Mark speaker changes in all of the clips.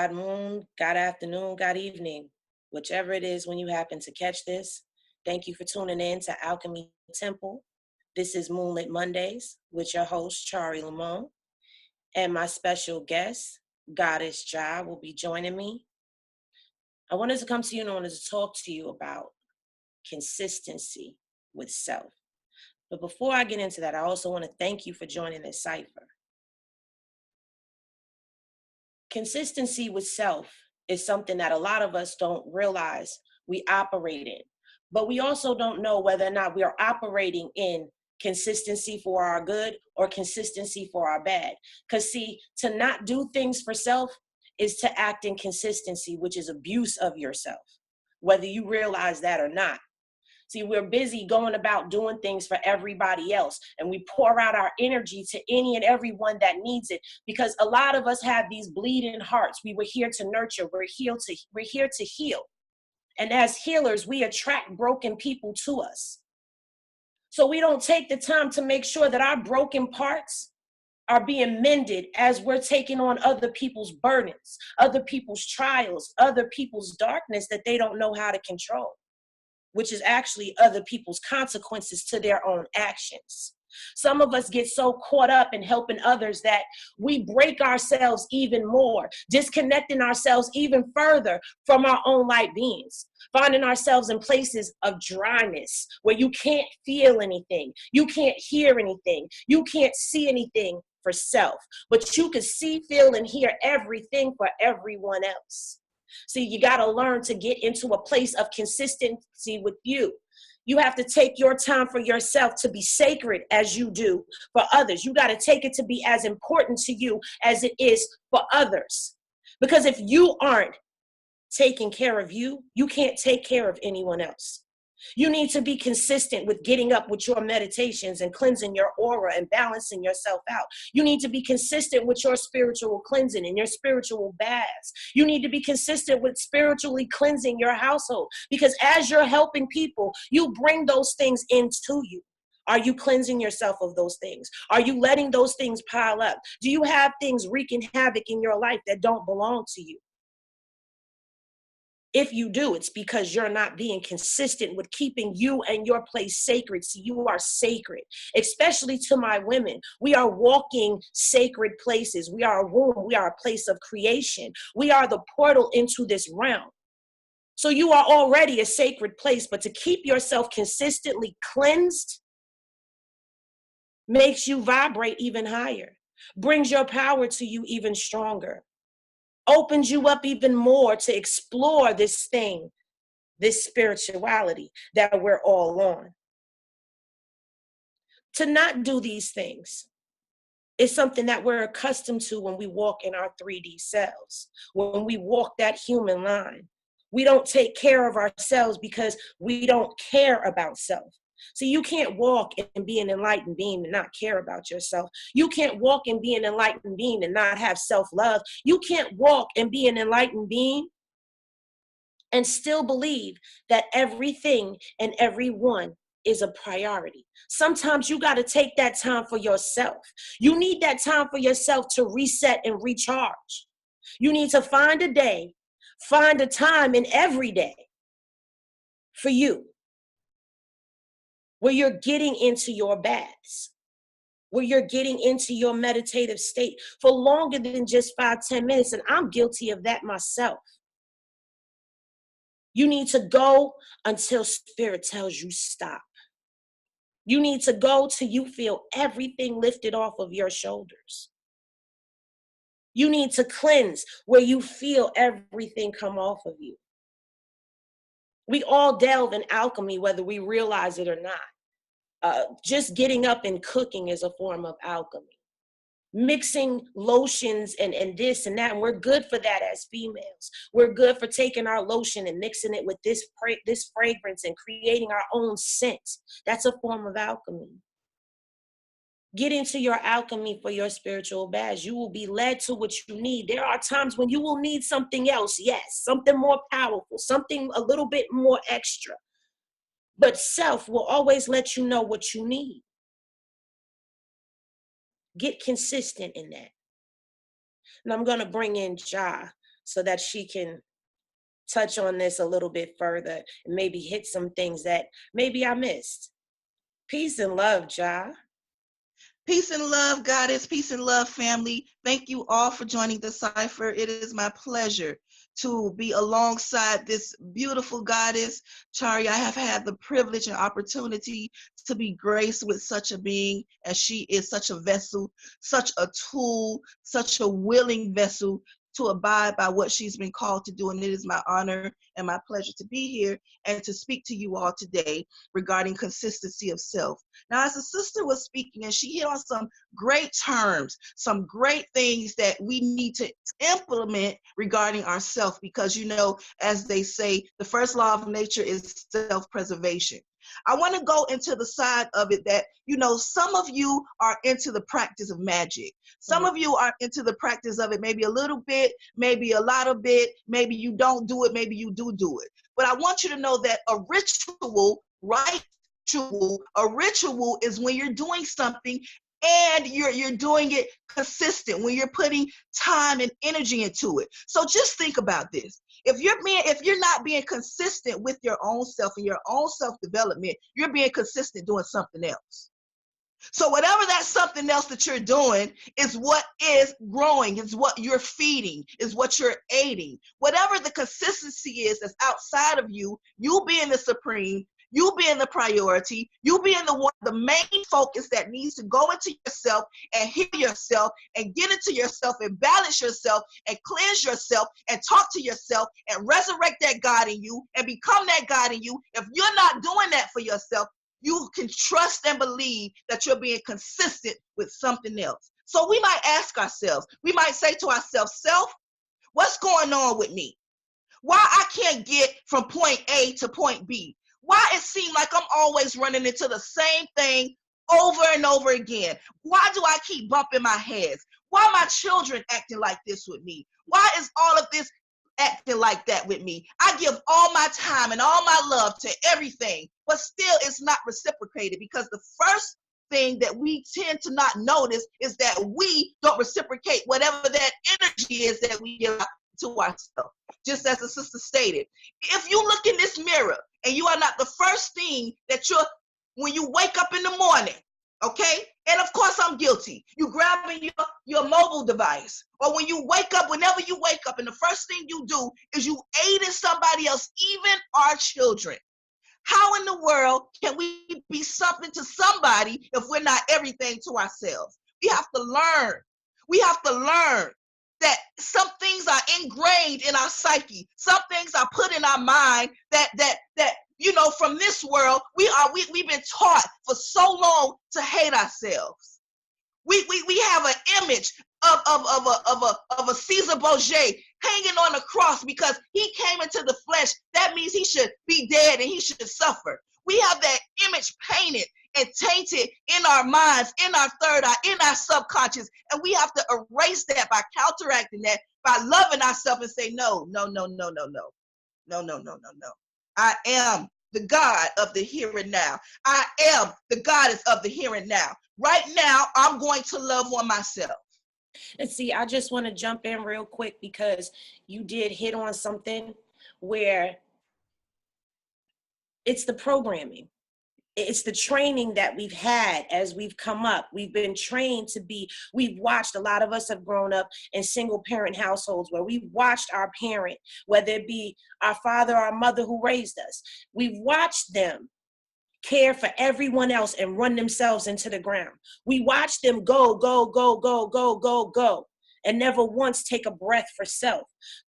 Speaker 1: God moon, God afternoon, God evening, whichever it is when you happen to catch this. Thank you for tuning in to Alchemy Temple. This is Moonlit Mondays with your host, Chari LeMone. And my special guest, Goddess Ja, will be joining me. I wanted to come to you and I wanted to talk to you about consistency with self. But before I get into that, I also want to thank you for joining this cipher. Consistency with self is something that a lot of us don't realize we operate in. But we also don't know whether or not we are operating in consistency for our good or consistency for our bad. Because see, to not do things for self is to act in consistency, which is abuse of yourself, whether you realize that or not. See, we're busy going about doing things for everybody else, and we pour out our energy to any and everyone that needs it, because a lot of us have these bleeding hearts. We were here to nurture. We're here to heal. And as healers, we attract broken people to us. So we don't take the time to make sure that our broken parts are being mended as we're taking on other people's burdens, other people's trials, other people's darkness that they don't know how to control, which is actually other people's consequences to their own actions. Some of us get so caught up in helping others that we break ourselves even more, disconnecting ourselves even further from our own light beings, finding ourselves in places of dryness where you can't feel anything, you can't hear anything, you can't see anything for self, but you can see, feel, and hear everything for everyone else. See, you got to learn to get into a place of consistency with you. You have to take your time for yourself to be sacred as you do for others. You got to take it to be as important to you as it is for others. Because if you aren't taking care of you, you can't take care of anyone else. You need to be consistent with getting up with your meditations and cleansing your aura and balancing yourself out. You need to be consistent with your spiritual cleansing and your spiritual baths. You need to be consistent with spiritually cleansing your household, because as you're helping people, you bring those things into you. Are you cleansing yourself of those things? Are you letting those things pile up? Do you have things wreaking havoc in your life that don't belong to you? If you do, it's because you're not being consistent with keeping you and your place sacred. See, you are sacred, especially to my women. We are walking sacred places. We are a womb. We are a place of creation. We are the portal into this realm. So you are already a sacred place, but to keep yourself consistently cleansed makes you vibrate even higher, brings your power to you even stronger, opens you up even more to explore this thing, this spirituality that we're all on. To not do these things is something that we're accustomed to when we walk in our 3D selves, when we walk that human line. We don't take care of ourselves because we don't care about self. So you can't walk and be an enlightened being and not care about yourself. You can't walk and be an enlightened being and not have self-love. You can't walk and be an enlightened being and still believe that everything and everyone is a priority. Sometimes you got to take that time for yourself. You need that time for yourself to reset and recharge. You need to find a day, find a time in every day for you, where you're getting into your baths, where you're getting into your meditative state for longer than just 5-10 minutes. And I'm guilty of that myself. You need to go until spirit tells you stop. You need to go till you feel everything lifted off of your shoulders. You need to cleanse where you feel everything come off of you. We all delve in alchemy, whether we realize it or not. Just getting up and cooking is a form of alchemy. Mixing lotions and this and that, and we're good for that as females. We're good for taking our lotion and mixing it with this fragrance and creating our own scent. That's a form of alchemy. Get into your alchemy for your spiritual baths. You will be led to what you need. There are times when you will need something else, yes, something more powerful, something a little bit more extra. But self will always let you know what you need. Get consistent in that. And I'm going to bring in Ja so that she can touch on this a little bit further and maybe hit some things that maybe I missed. Peace and love, Ja.
Speaker 2: Peace and love, Goddess. Peace and love, family. Thank you all for joining the cipher. It is my pleasure to be alongside this beautiful goddess, Chari. I have had the privilege and opportunity to be graced with such a being, as she is such a vessel, such a tool, such a willing vessel to abide by what she's been called to do. And it is my honor and my pleasure to be here and to speak to you all today regarding consistency of self. Now, as the sister was speaking, and she hit on some great terms, some great things that we need to implement regarding ourself, because, you know, as they say, the first law of nature is self-preservation. I want to go into the side of it that, you know, some of you are into the practice of magic. Some of you are into the practice of it, maybe a little bit, maybe a lot of bit, maybe you don't do it, maybe you do it. But I want you to know that a ritual, right? A ritual is when you're doing something and you're doing it consistent, when you're putting time and energy into it. So just think about this. If you're not being consistent with your own self and your own self-development, you're being consistent doing something else. So whatever that something else that you're doing is what is growing, is what you're feeding, is what you're aiding. Whatever the consistency is that's outside of you, you being the supreme, you being the priority, you being the main focus that needs to go into yourself and heal yourself and get into yourself and balance yourself and cleanse yourself and talk to yourself and resurrect that God in you and become that God in you. If you're not doing that for yourself, you can trust and believe that you're being consistent with something else. So we might ask ourselves, we might say to ourselves, self, what's going on with me? Why I can't get from point A to point B? Why it seems like I'm always running into the same thing over and over again? Why do I keep bumping my heads? Why are my children acting like this with me? Why is all of this acting like that with me? I give all my time and all my love to everything, but still it's not reciprocated, because the first thing that we tend to not notice is that we don't reciprocate whatever that energy is that we give out to ourselves. Just as the sister stated, if you look in this mirror and you are not the first thing that when you wake up in the morning, okay? And of course I'm guilty. You grabbing your mobile device, or when you wake up, whenever you wake up and the first thing you do is you aiding somebody else, even our children. How in the world can we be something to somebody if we're not everything to ourselves? We have to learn. We have to learn that some things are ingrained in our psyche. Some things are put in our mind that you know, from this world, we've been taught for so long to hate ourselves. We have an image of a Caesar Borgia hanging on a cross because he came into the flesh. That means he should be dead and he should suffer. We have that image painted and tainted in our minds, in our third eye, in our subconscious, and we have to erase that by counteracting that, by loving ourselves and say, no. I am the God of the here and now. I am the goddess of the here and now. Right now, I'm going to love on myself.
Speaker 1: And see, I just want to jump in real quick, because you did hit on something where it's the programming. It's the training that we've had as we've come up. We've been trained to be, we've watched, a lot of us have grown up in single parent households where we've watched our parent, whether it be our father or our mother who raised us. We've watched them care for everyone else and run themselves into the ground. We watch them go, and never once take a breath for self.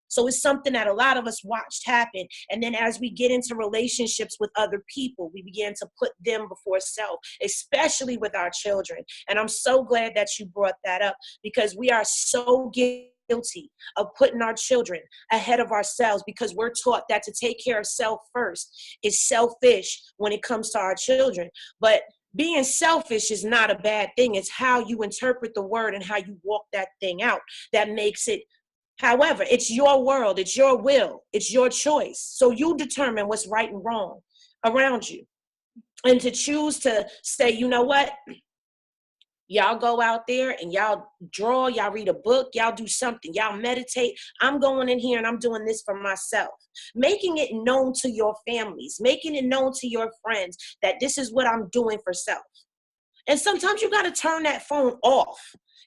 Speaker 1: So it's something that a lot of us watched happen. And then as we get into relationships with other people, we begin to put them before self, especially with our children. And I'm so glad that you brought that up, because we are so guilty of putting our children ahead of ourselves, because we're taught that to take care of self first is selfish when it comes to our children. But being selfish is not a bad thing. It's how you interpret the word and how you walk that thing out that makes it. However, it's your world, it's your will, it's your choice. So you determine what's right and wrong around you. And to choose to say, you know what? Y'all go out there and y'all draw, y'all read a book, y'all do something, y'all meditate. I'm going in here and I'm doing this for myself. Making it known to your families, making it known to your friends that this is what I'm doing for self. And sometimes you got to turn that phone off.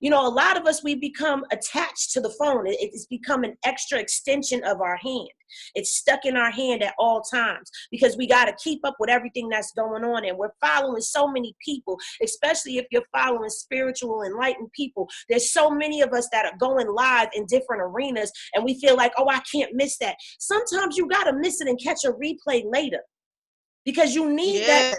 Speaker 1: You know, a lot of us, we become attached to the phone. It's become an extra extension of our hand. It's stuck in our hand at all times because we got to keep up with everything that's going on. And we're following so many people, especially if you're following spiritual, enlightened people. There's so many of us that are going live in different arenas and we feel like, oh, I can't miss that. Sometimes you got to miss it and catch a replay later because you need that.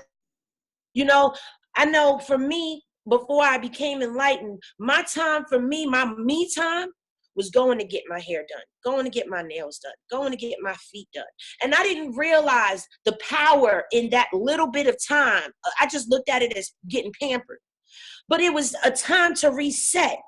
Speaker 1: You know, I know for me, before I became enlightened, my time for me, my me time was going to get my hair done, going to get my nails done, going to get my feet done. And I didn't realize the power in that little bit of time. I just looked at it as getting pampered. But it was a time to reset.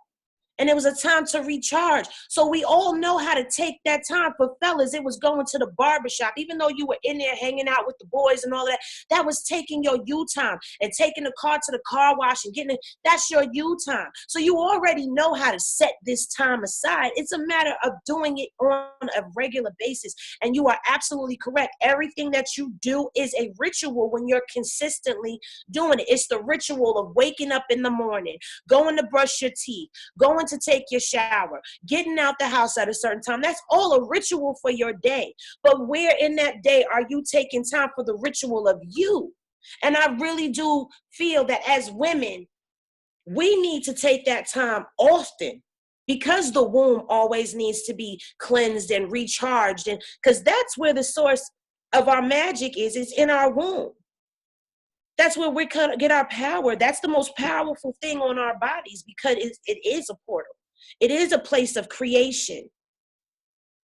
Speaker 1: And it was a time to recharge. So we all know how to take that time. For fellas, it was going to the barbershop. Even though you were in there hanging out with the boys and all that, that was taking your you time. And taking the car to the car wash and getting it, that's your you time. So you already know how to set this time aside. It's a matter of doing it on a regular basis. And you are absolutely correct. Everything that you do is a ritual when you're consistently doing it. It's the ritual of waking up in the morning, going to brush your teeth, going to take your shower, getting out the house at a certain time. That's all a ritual for your day. But where in that day are you taking time for the ritual of you? And I really do feel that as women, we need to take that time often because the womb always needs to be cleansed and recharged. And because that's where the source of our magic is, it's in our womb. That's where we kind of get our power. That's the most powerful thing on our bodies because it is a portal. It is a place of creation.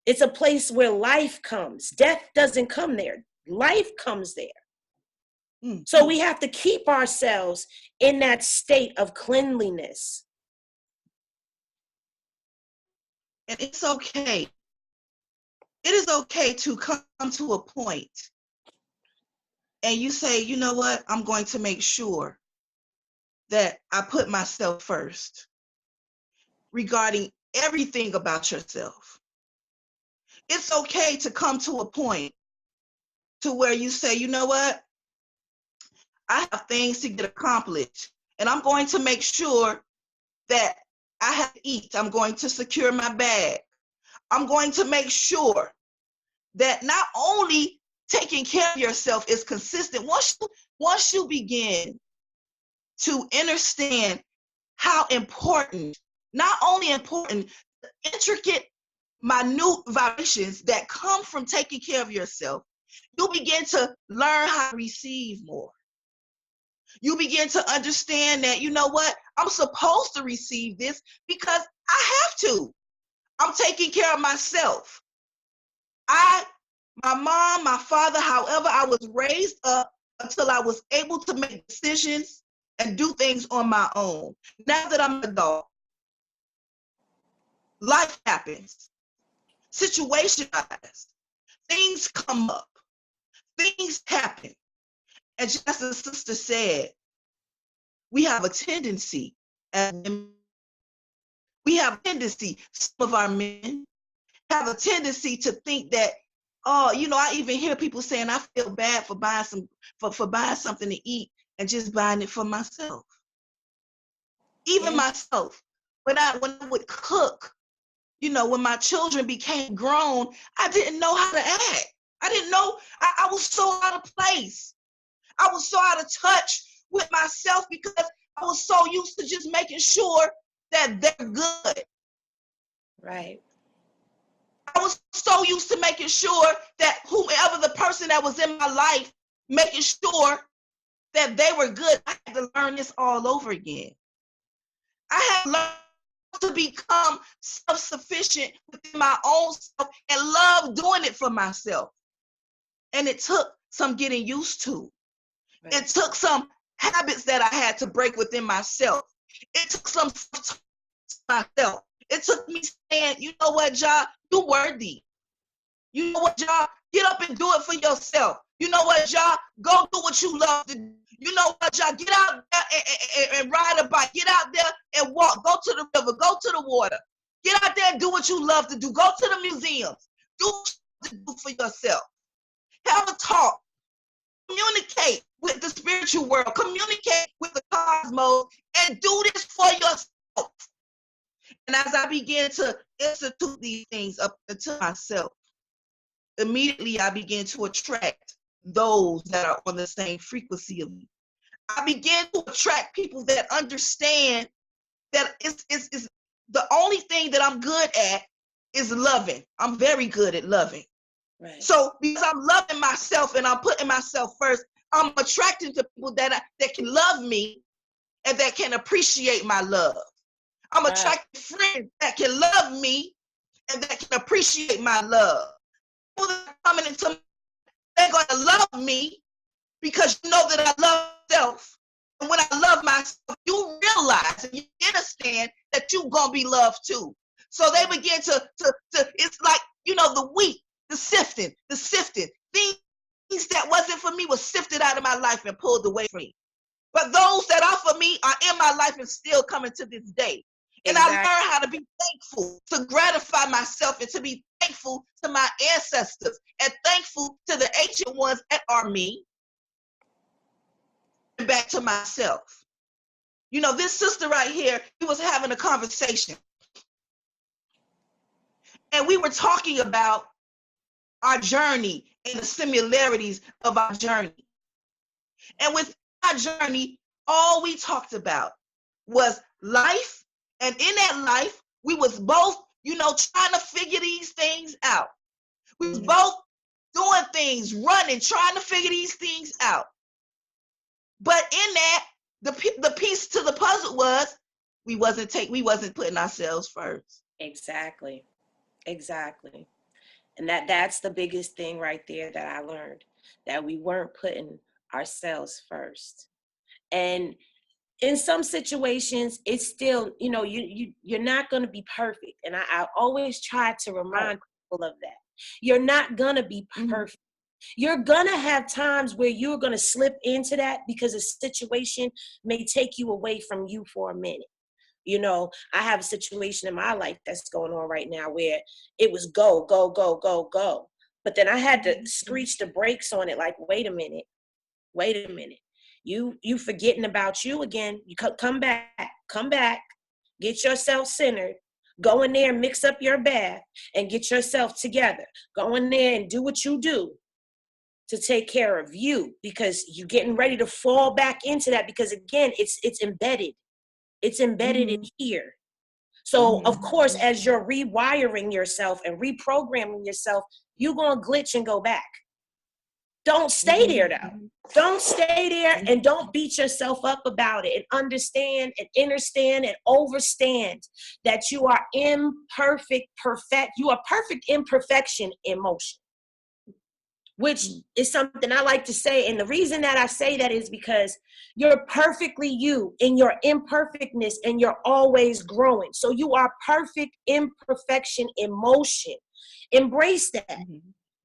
Speaker 1: It's a place where life comes. Death doesn't come there. Life comes there. Mm-hmm. So we have to keep ourselves in that state of cleanliness.
Speaker 2: And it's okay. It is okay to come to a point and you say, you know what, I'm going to make sure that I put myself first regarding everything about yourself. It's okay to come to a point to where you say, you know what, I have things to get accomplished and I'm going to make sure that I have to eat. I'm going to secure my bag. I'm going to make sure that not only taking care of yourself is consistent. Once you begin to understand how important, not only important, the intricate, minute vibrations that come from taking care of yourself, you begin to learn how to receive more. You begin to understand that, you know what, I'm supposed to receive this because I have to. I'm taking care of myself. My mom, my father, however I was raised up until I was able to make decisions and do things on my own. Now that I'm an adult, life happens. Situation happens. Things come up. Things happen. And just as the sister said, we have a tendency, some of our men have a tendency to think that, oh, you know, I even hear people saying I feel bad for buying something to eat and just buying it for myself. Even myself, when I would cook, you know, when my children became grown, I didn't know how to act. I didn't know, I was so out of place. I was so out of touch with myself because I was so used to just making sure that they're good.
Speaker 1: Right.
Speaker 2: I was so used to making sure that whoever the person that was in my life, making sure that they were good. I had to learn this all over again. I had learned to become self-sufficient within my own self and love doing it for myself. And it took some getting used to. Right. It took some habits that I had to break within myself. It took some myself. It took me saying, you know what, Ja, you're worthy. You know what, y'all? Get up and do it for yourself. You know what, y'all? Go do what you love to do. You know what, y'all? Get out there and ride a bike. Get out there and walk. Go to the river. Go to the water. Get out there and do what you love to do. Go to the museums. Do what you do for yourself. Have a talk. Communicate with the spiritual world. Communicate with the cosmos and do this for yourself. And as I began to institute these things up to myself, immediately I began to attract those that are on the same frequency of me. I began to attract people that understand that it's the only thing that I'm good at is loving. I'm very good at loving.
Speaker 1: Right.
Speaker 2: So because I'm loving myself and I'm putting myself first, I'm attracting to people that can love me and that can appreciate my love. I'm attracting friends that can love me and that can appreciate my love. People that are coming into me, they're going to love me because you know that I love myself. And when I love myself, you realize and you understand that you're going to be loved too. So they begin to it's like, you know, the wheat, the sifting. Things that wasn't for me was sifted out of my life and pulled away from me. But those that are for me are in my life and still coming to this day. And I learned how to be thankful, to gratify myself and to be thankful to my ancestors and thankful to the ancient ones that are me. And back to myself. You know, this sister right here, we was having a conversation. And we were talking about our journey and the similarities of our journey. And with our journey, all we talked about was life. And in that life, we was both, you know, trying to figure these things out. We was both doing things, running, trying to figure these things out. But in that, the piece to the puzzle was we wasn't putting ourselves first.
Speaker 1: Exactly. And that's the biggest thing right there that I learned, that we weren't putting ourselves first. And in some situations, it's still, you know, you're not going to be perfect. And I always try to remind people of that. You're not going to be perfect. You're going to have times where you're going to slip into that because a situation may take you away from you for a minute. You know, I have a situation in my life that's going on right now where it was go, go, go, go, go. But then I had to screech the brakes on it like, wait a minute. You forgetting about you again. You come back, get yourself centered, go in there and mix up your bath and get yourself together. Go in there and do what you do to take care of you, because you're getting ready to fall back into that, because again, it's embedded. It's embedded in here. So of course, as you're rewiring yourself and reprogramming yourself, you're going to glitch and go back. Don't stay there though. Don't stay there and don't beat yourself up about it, and understand and understand and overstand that you are imperfect, you are perfect imperfection in motion, which is something I like to say. And the reason that I say that is because you're perfectly you in your imperfectness and you're always growing. So you are perfect imperfection in motion. Embrace that.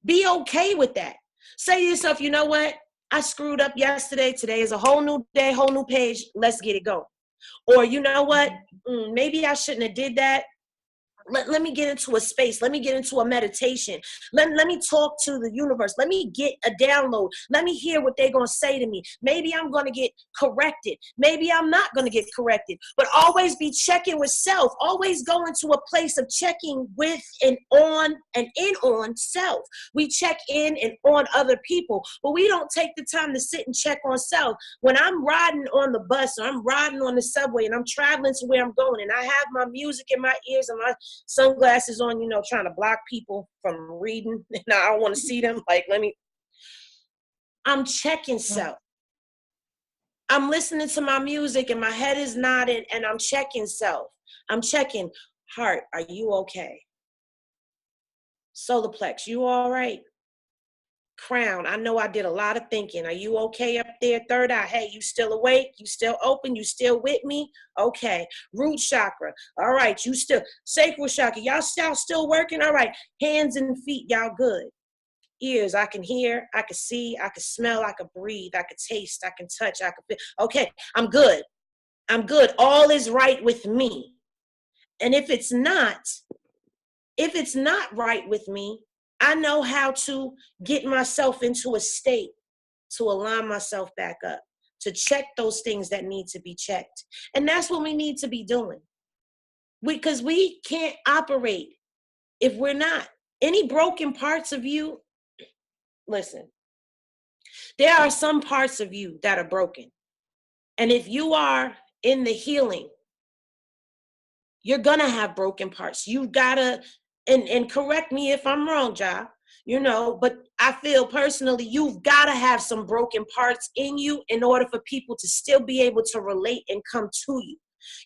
Speaker 1: Be okay with that. Say to yourself, you know what? I screwed up yesterday. Today is a whole new day, whole new page. Let's get it going. Or you know what? Maybe I shouldn't have did that. Let me get into a space. Let me get into a meditation. Let me talk to the universe. Let me get a download. Let me hear what they're going to say to me. Maybe I'm going to get corrected. Maybe I'm not going to get corrected. But always be checking with self. Always go into a place of checking with and on and in on self. We check in and on other people, but we don't take the time to sit and check on self. When I'm riding on the bus or I'm riding on the subway and I'm traveling to where I'm going and I have my music in my ears and my sunglasses on, you know, trying to block people from reading. Now I don't want to see them. Like, I'm checking self. I'm listening to my music and my head is nodding and I'm checking self. I'm checking heart. Are you okay? Solar plex, you all right? crown. I know I did a lot of thinking. Are you okay up there? Third eye. Hey, you still awake? You still open? You still with me? Okay. Root chakra. All right. You still. Sacral chakra. Y'all still working? All right. Hands and feet. Y'all good. Ears. I can hear. I can see. I can smell. I can breathe. I can taste. I can touch. I can feel. Okay. I'm good. I'm good. All is right with me. And if it's not right with me, I know how to get myself into a state to align myself back up, to check those things that need to be checked. And that's what we need to be doing. Because we can't operate if we're not. Any broken parts of you, listen, there are some parts of you that are broken. And if you are in the healing, you're gonna have broken parts. You've gotta, and correct me if I'm wrong, Ja, but I feel personally you've gotta have some broken parts in you in order for people to still be able to relate and come to you.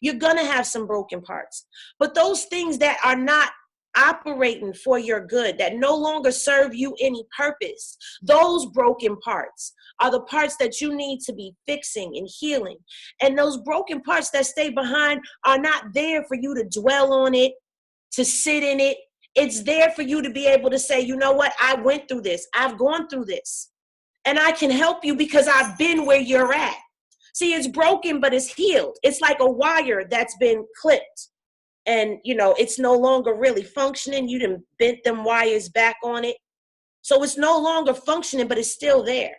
Speaker 1: You're gonna have some broken parts. But those things that are not operating for your good, that no longer serve you any purpose, those broken parts are the parts that you need to be fixing and healing. And those broken parts that stay behind are not there for you to dwell on it, to sit in it. It's there for you to be able to say, you know what, I went through this, I've gone through this, and I can help you because I've been where you're at. See, it's broken, but it's healed. It's like a wire that's been clipped and, it's no longer really functioning. You done bent them wires back on it. So it's no longer functioning, but it's still there.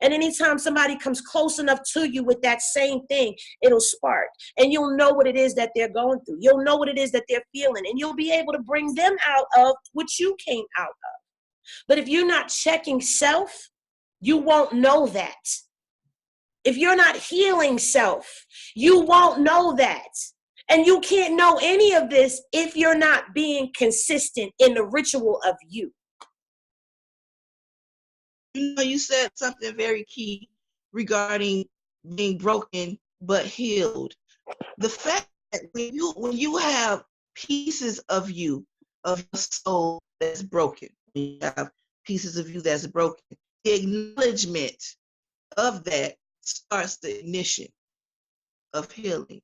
Speaker 1: And anytime somebody comes close enough to you with that same thing, it'll spark. And you'll know what it is that they're going through. You'll know what it is that they're feeling. And you'll be able to bring them out of what you came out of. But if you're not checking self, you won't know that. If you're not healing self, you won't know that. And you can't know any of this if you're not being consistent in the ritual of you.
Speaker 2: You said something very key regarding being broken but healed. The fact that when you have pieces of you, of your soul that's broken, when you have pieces of you that's broken, the acknowledgement of that starts the ignition of healing.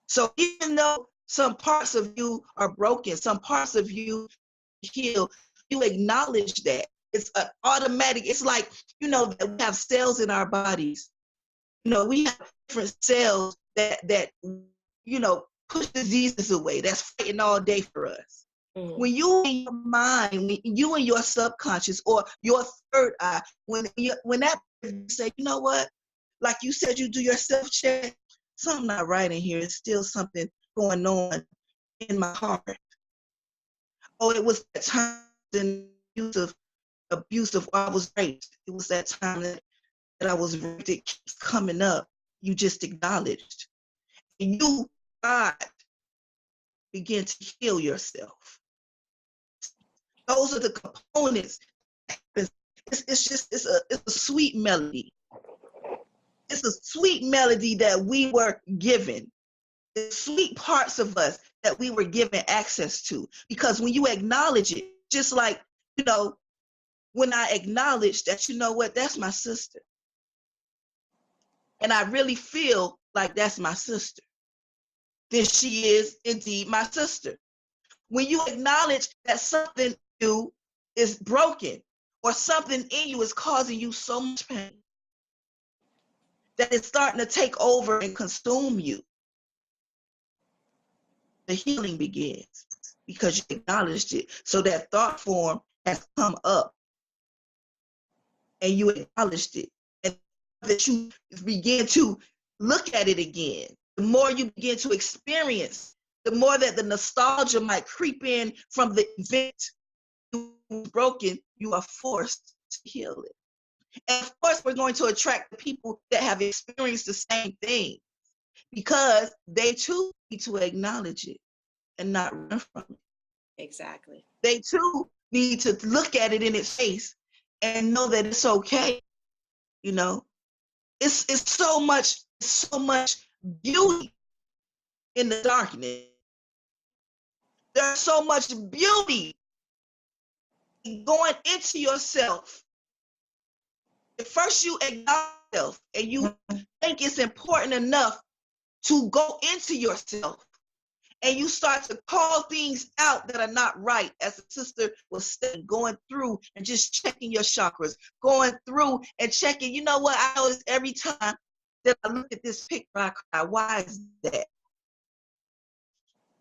Speaker 2: So even though some parts of you are broken, some parts of you heal, you acknowledge that. It's an automatic, it's like, that we have cells in our bodies. We have different cells that push diseases away, that's fighting all day for us. Mm-hmm. When you in your mind, when you in your subconscious or your third eye, when that say, you know what, like you said, you do your self-check, something not right in here. It's still something going on in my heart. Oh, it was that time in abusive, I was raped. It was that time that I was raped. It keeps coming up. You just acknowledged. And you, God, begin to heal yourself. Those are the components. It's a sweet melody. It's a sweet melody that we were given. The sweet parts of us that we were given access to. Because when you acknowledge it, just like, when I acknowledge that, you know what, that's my sister. And I really feel like that's my sister, then she is indeed my sister. When you acknowledge that something in you is broken or something in you is causing you so much pain that it's starting to take over and consume you, the healing begins because you acknowledged it. So that thought form has come up and you acknowledged it. And that you begin to look at it again. The more you begin to experience, the more that the nostalgia might creep in from the event you broken, you are forced to heal it. And of course, we're going to attract the people that have experienced the same thing because they too need to acknowledge it and not run from it.
Speaker 1: Exactly.
Speaker 2: They too need to look at it in its face and know that it's okay. It's so much beauty in the darkness. There's so much beauty going into yourself. First you acknowledge yourself, and you think it's important enough to go into yourself, and you start to call things out that are not right, as the sister was saying, going through and just checking your chakras, going through and checking. You know what? I notice every time that I look at this picture, I cry. Why is that?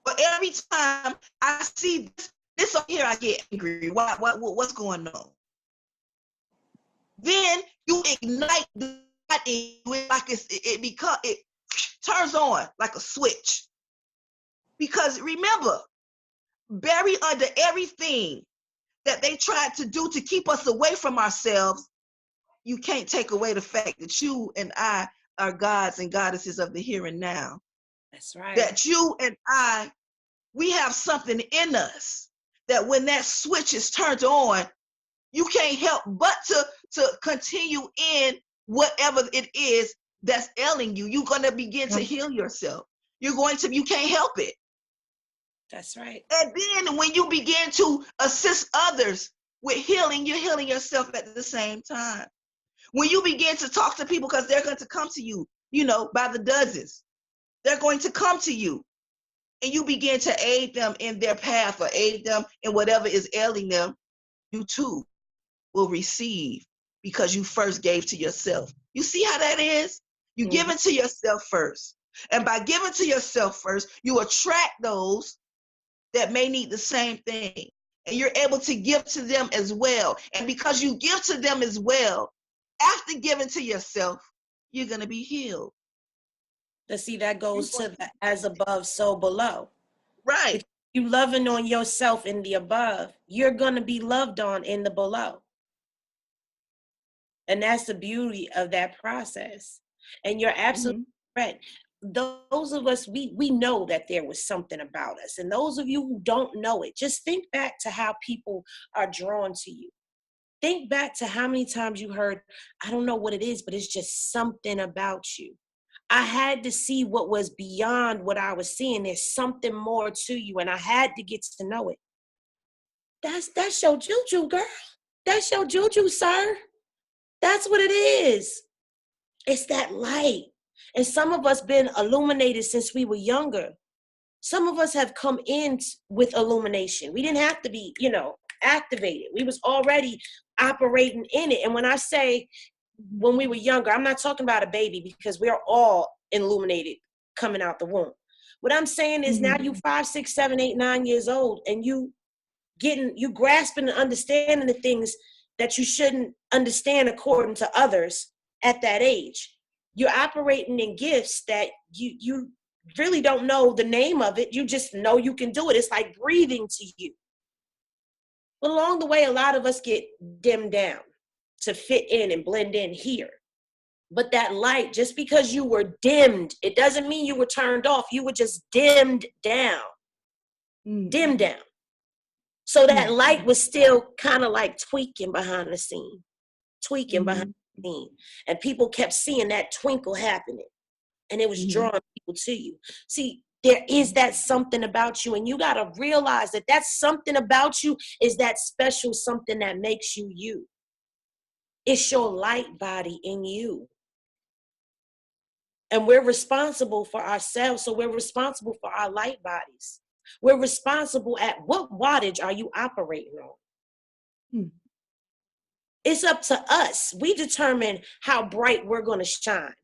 Speaker 2: But every time I see this up here, I get angry. What's going on? Then you ignite the light in you, like it turns on like a switch. Because remember, buried under everything that they tried to do to keep us away from ourselves, you can't take away the fact that you and I are gods and goddesses of the here and now.
Speaker 1: That's right.
Speaker 2: That you and I, we have something in us that when that switch is turned on, you can't help but to continue in whatever it is that's ailing you. You're going to begin to heal yourself. You can't help it.
Speaker 1: That's right.
Speaker 2: And then when you begin to assist others with healing, you're healing yourself at the same time. When you begin to talk to people, because they're going to come to you, by the dozens, they're going to come to you, and you begin to aid them in their path or aid them in whatever is ailing them, you too will receive, because you first gave to yourself. You see how that is? You give it to yourself first. And by giving to yourself first, you attract those that may need the same thing. And you're able to give to them as well. And because you give to them as well, after giving to yourself, you're going to be healed.
Speaker 1: But see, that goes to the as above, so below.
Speaker 2: Right.
Speaker 1: If you loving on yourself in the above, you're going to be loved on in the below. And that's the beauty of that process. And you're absolutely right. Those of us, we know that there was something about us. And those of you who don't know it, just think back to how people are drawn to you. Think back to how many times you heard, I don't know what it is, but it's just something about you. I had to see what was beyond what I was seeing. There's something more to you, and I had to get to know it. That's your juju, girl. That's your juju, sir. That's what it is. It's that light. And some of us been illuminated since we were younger. Some of us have come in with illumination. We didn't have to be, activated. We was already operating in it. And when I say when we were younger, I'm not talking about a baby, because we're all illuminated coming out the womb. What I'm saying is now you 5, 6, 7, 8, 9 years old, and you grasping and understanding the things that you shouldn't understand according to others at that age. You're operating in gifts that you really don't know the name of it. You just know you can do it. It's like breathing to you. But along the way, a lot of us get dimmed down to fit in and blend in here. But that light, just because you were dimmed, it doesn't mean you were turned off. You were just dimmed down. Dimmed down. So that light was still kind of like tweaking behind the scene. And people kept seeing that twinkle happening. And it was drawing people to you. See, there is that something about you, and you got to realize that something about you is that special something that makes you you. It's your light body in you. And we're responsible for ourselves, so we're responsible for our light bodies. We're responsible at what wattage are you operating on? It's up to us. We determine how bright we're going to shine.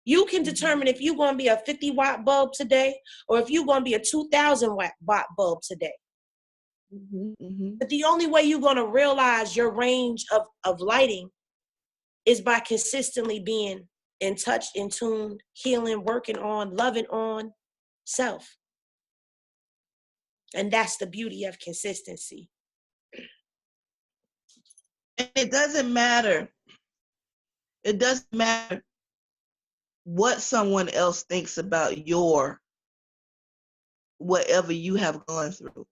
Speaker 1: You can determine if you're going to be a 50-watt bulb today, or if you're going to be a 2,000-watt bulb today. But the only way you're going to realize your range of lighting is by consistently being in touch, in tune, healing, working on, loving on self. And that's the beauty of consistency.
Speaker 2: And it doesn't matter. It doesn't matter what someone else thinks about your whatever you have gone through.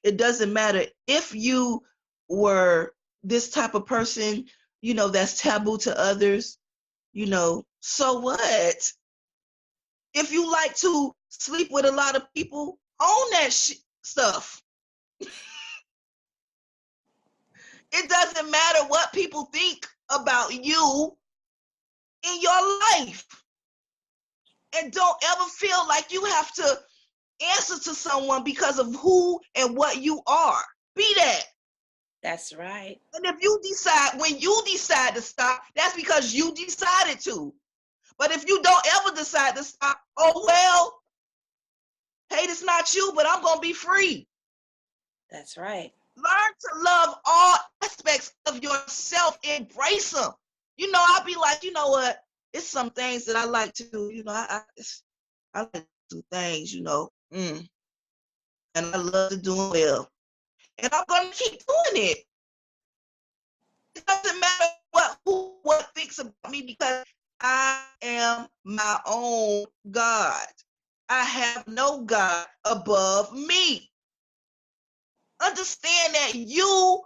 Speaker 2: It doesn't matter if you were this type of person, that's taboo to others, so what? If you like to sleep with a lot of people, own that stuff. It doesn't matter what people think about you in your life. And don't ever feel like you have to answer to someone because of who and what you are. Be that.
Speaker 1: That's right.
Speaker 2: And if you decide, when you decide to stop, that's because you decided to. But if you don't ever decide to stop, oh well, hey, it's not you, but I'm going to be free.
Speaker 1: That's right.
Speaker 2: Learn to love all aspects of yourself. Embrace them. You know, I'll be like, you know what? It's some things that I like to do. You know, I like to do things, you know, and I love to do them well. And I'm going to keep doing it. It doesn't matter what thinks about me, because I am my own God. I have no God above me. Understand that you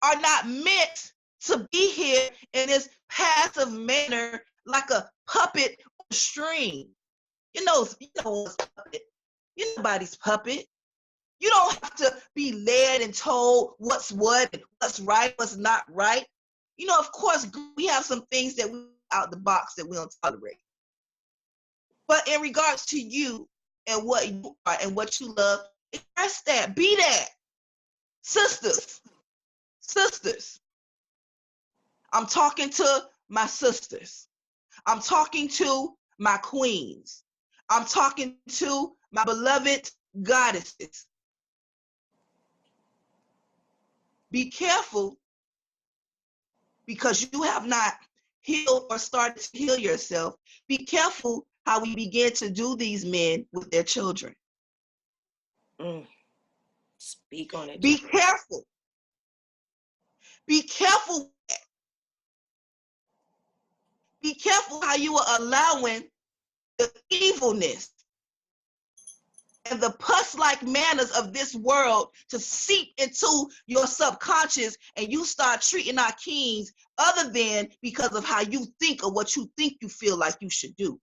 Speaker 2: are not meant to be here in this passive manner like a puppet on a string. You know what's puppet. You're nobody's puppet. You don't have to be led and told what's what and what's right, what's not right. You know, of course, we have some things that we out the box that we don't tolerate. But in regards to you and what you are and what you love, express that. Be that. Sisters, I'm talking to my sisters. I'm talking to my queens. I'm talking to my beloved goddesses. Be careful, because you have not healed or started to heal yourself. Be careful how we begin to do these men with their children.
Speaker 1: Speak on it.
Speaker 2: Be careful. Be careful. Be careful how you are allowing the evilness and the pus-like manners of this world to seep into your subconscious, and you start treating our kings other than because of how you think or what you think you feel like you should do.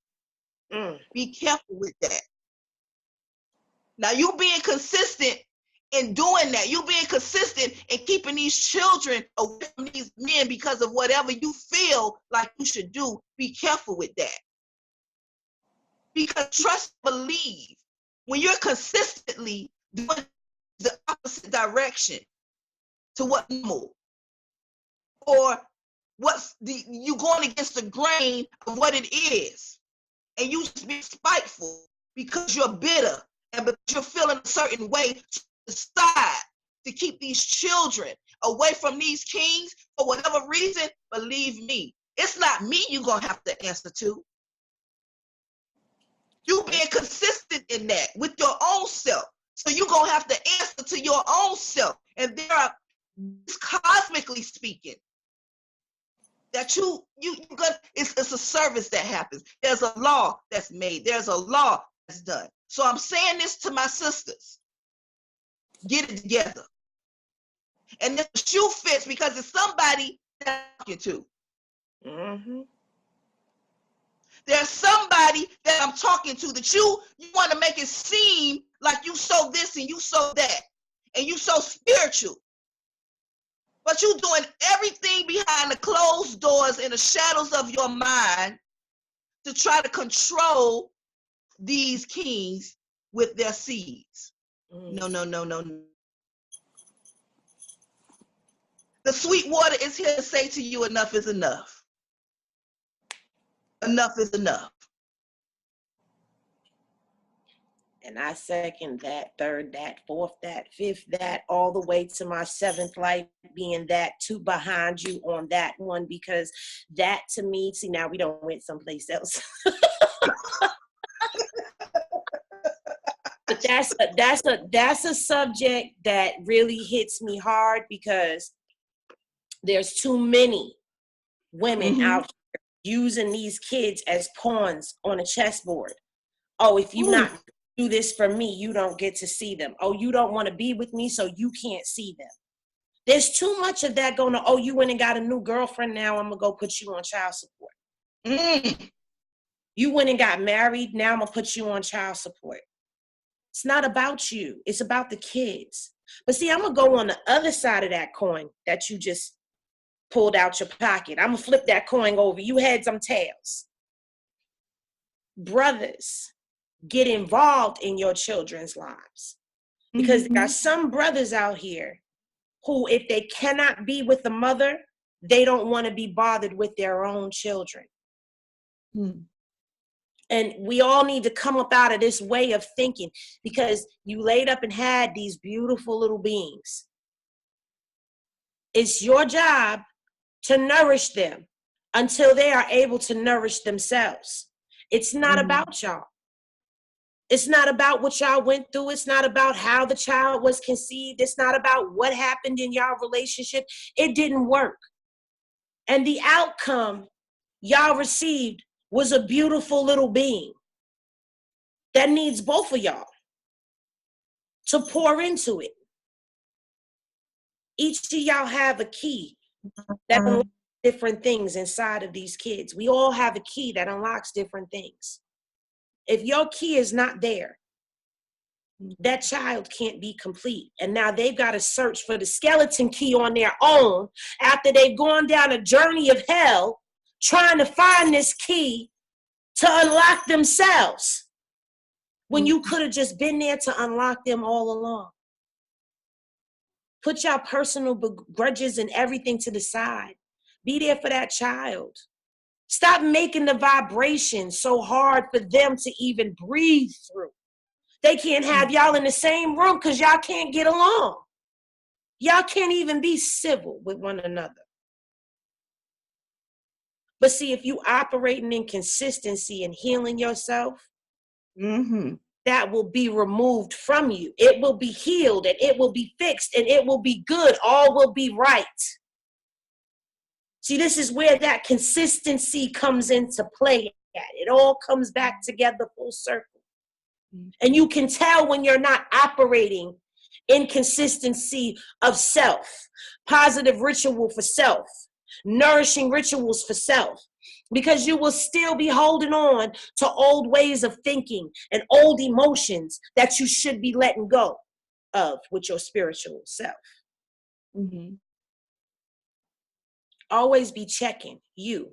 Speaker 2: Be careful with that. Now, you being consistent in doing that, you being consistent in keeping these children away from these men because of whatever you feel like you should do, be careful with that. Because trust, believe, when you're consistently doing the opposite direction to what normal, or you going against the grain of what it is, and you just be spiteful because you're bitter and because you're feeling a certain way, to decide to keep these children away from these kings for whatever reason, believe me, it's not me you're going to have to answer to. You being consistent in that with your own self. So you're going to have to answer to your own self. And there are, cosmically speaking, that it's a service that happens. There's a law that's made. There's a law that's done. So I'm saying this to my sisters. Get it together. And if the shoe fits, because it's somebody that you're talking to. There's somebody that I'm talking to that you want to make it seem like you so this and you so that, and you so spiritual. But you're doing everything behind the closed doors in the shadows of your mind to try to control these kings with their seeds. No. The sweet water is here to say to you, enough is enough. Enough is enough.
Speaker 1: And I second that, third that, fourth that, fifth that, all the way to my seventh life being that, two behind you on that one, because that to me, see, now we don't went someplace else. But that's a subject that really hits me hard, because there's too many women out here using these kids as pawns on a chessboard. Oh, if you not do this for me, you don't get to see them. Oh, you don't want to be with me, so you can't see them. There's too much of that going on. Oh, you went and got a new girlfriend, now I'm going to go put you on child support. You went and got married, now I'm going to put you on child support. It's not about you. It's about the kids. But see, I'm going to go on the other side of that coin that you just pulled out your pocket. I'm going to flip that coin over. You heads, I'm tails. Brothers, get involved in your children's lives. Because there are some brothers out here who, if they cannot be with the mother, they don't want to be bothered with their own children. And we all need to come up out of this way of thinking, because you laid up and had these beautiful little beings. It's your job to nourish them until they are able to nourish themselves. It's not about y'all. It's not about what y'all went through. It's not about how the child was conceived. It's not about what happened in y'all relationship. It didn't work. And the outcome y'all received was a beautiful little being that needs both of y'all to pour into it. Each of y'all have a key that unlocks different things inside of these kids. We all have a key that unlocks different things. If your key is not there, that child can't be complete. And now they've got to search for the skeleton key on their own after they've gone down a journey of hell trying to find this key to unlock themselves, when you could have just been there to unlock them all along. Put your personal grudges and everything to the side. Be there for that child. Stop making the vibration so hard for them to even breathe through. They can't have y'all in the same room because y'all can't get along. Y'all can't even be civil with one another. But see, if you operating in consistency and healing yourself, that will be removed from you. It will be healed and it will be fixed and it will be good. All will be right. See, this is where that consistency comes into play at. It all comes back together full circle. And you can tell when you're not operating in consistency of self, positive ritual for self, nourishing rituals for self, because you will still be holding on to old ways of thinking and old emotions that you should be letting go of with your spiritual self. Always be checking you.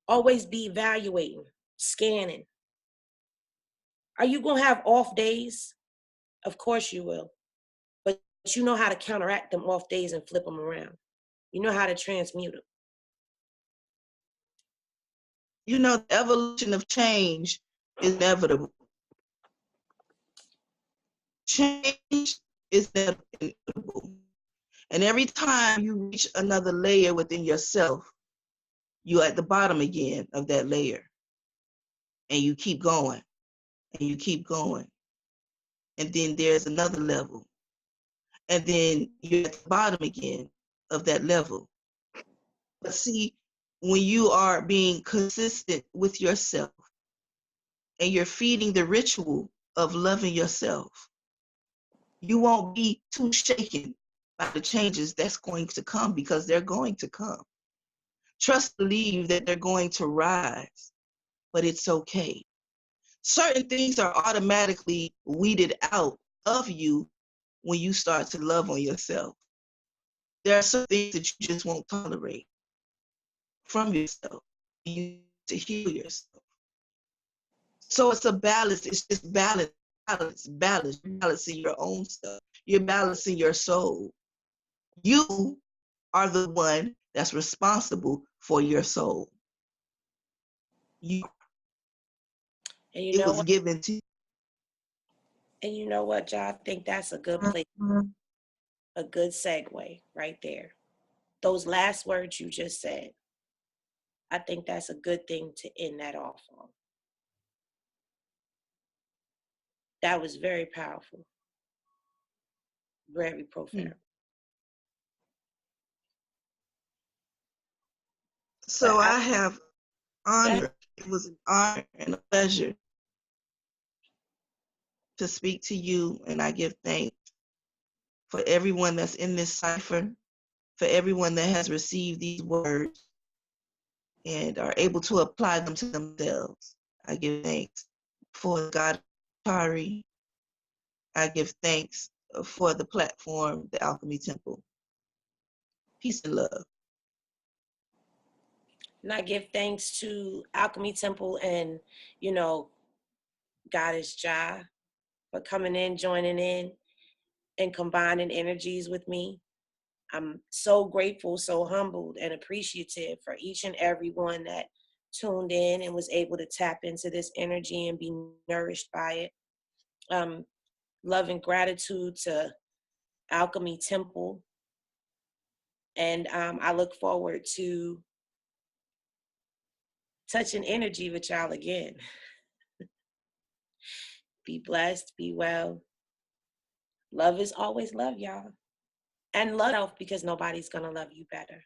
Speaker 1: Always be evaluating, scanning. Are you going to have off days? Of course you will. But you know how to counteract them off days and flip them around. You know how to transmute them.
Speaker 2: You know, the evolution of change is inevitable. Change is inevitable. And every time you reach another layer within yourself, you're at the bottom again of that layer. And you keep going, and you keep going. And then there's another level. And then you're at the bottom again of that level. But see, when you are being consistent with yourself and you're feeding the ritual of loving yourself, you won't be too shaken by the changes that's going to come, because they're going to come. Trust, believe that they're going to rise, but it's okay. Certain things are automatically weeded out of you when you start to love on yourself. There are some things that you just won't tolerate from yourself. You need to heal yourself. So it's a balance. It's just balance. You're balancing your own stuff. You're balancing your soul. You are the one that's responsible for your soul. It was given to you.
Speaker 1: And you know what, John? I think that's a good place, a good segue right there. Those last words you just said, I think that's a good thing to end that off on. That was very powerful, very profound.
Speaker 2: So I have honor. It was an honor and a pleasure to speak to you, and I give thanks for everyone that's in this cipher, for everyone that has received these words and are able to apply them to themselves. I give thanks for God, Chari. I give thanks for the platform, the Alchemy Temple. Peace and love.
Speaker 1: And I give thanks to Alchemy Temple and, you know, Goddess Ja for coming in, joining in, and combining energies with me. I'm so grateful, so humbled, and appreciative for each and every one that tuned in and was able to tap into this energy and be nourished by it. Love and gratitude to Alchemy Temple. And I look forward to touching energy with y'all again. Be blessed, be well. Love is always love, y'all. And love yourself, because nobody's going to love you better.